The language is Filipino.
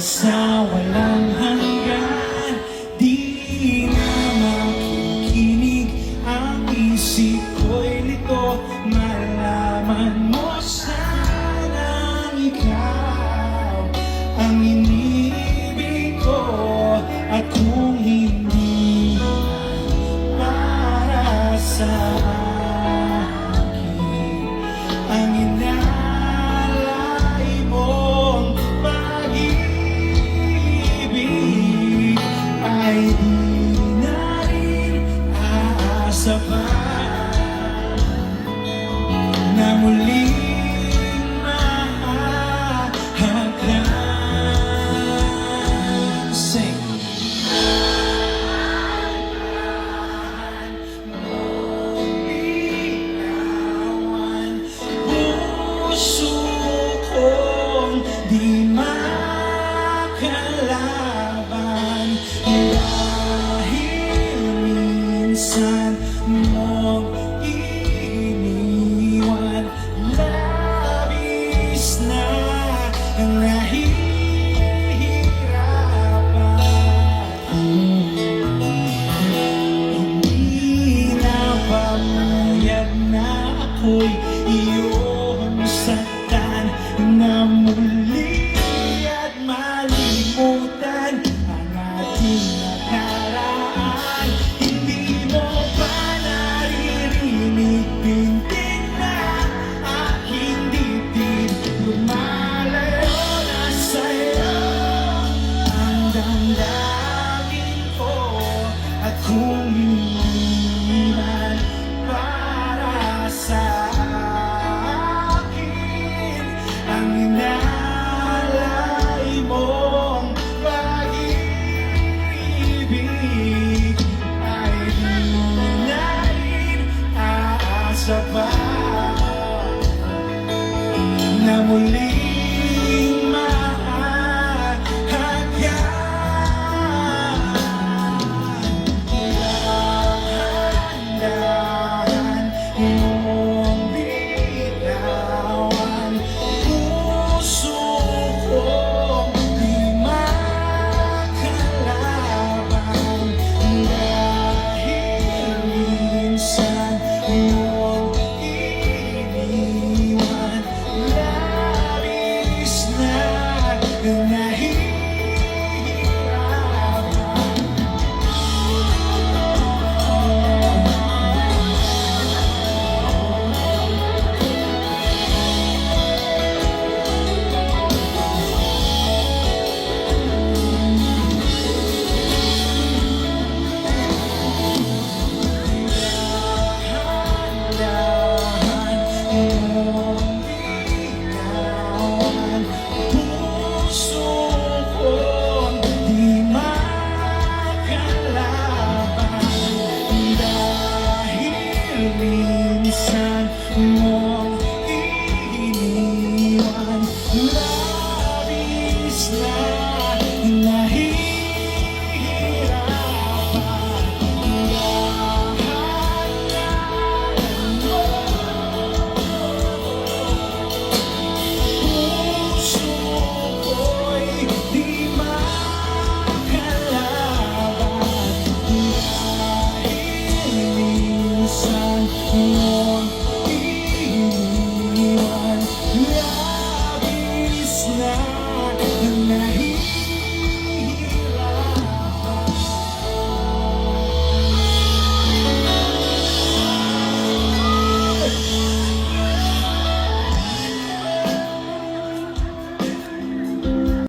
sa walang hanggan. Di na makikinig ang isip ko'y lito. Malaman mo sanang ikaw ang iniibig ko. At kung hindi para sa akin ang inalay mong pag-ibig, ay di na rin aasa pa na muling mahagdan. Sing. Puso kong di makalaban dahil minsan mong iniwan. Labis na nahihirapan, hindi na pamayag na ako'y iyong saktan na muli at malimutan ang ating nakaraan. Hindi mo ba naririnig, pintig na aking dibdib, lumalayo na sa'yo ang damdamin ko. At kung hindi man para sa akin ang inalay mong pag-ibig, ay di na rin aasa pa na muling mahagdan. Dahan-dahan mong bitawan, puso kong di makalaban dahil minsan mong iniwan. Labis na nahihirapan, dahan-dahan mong bitawan, puso kong di makalaban dahil minsan mo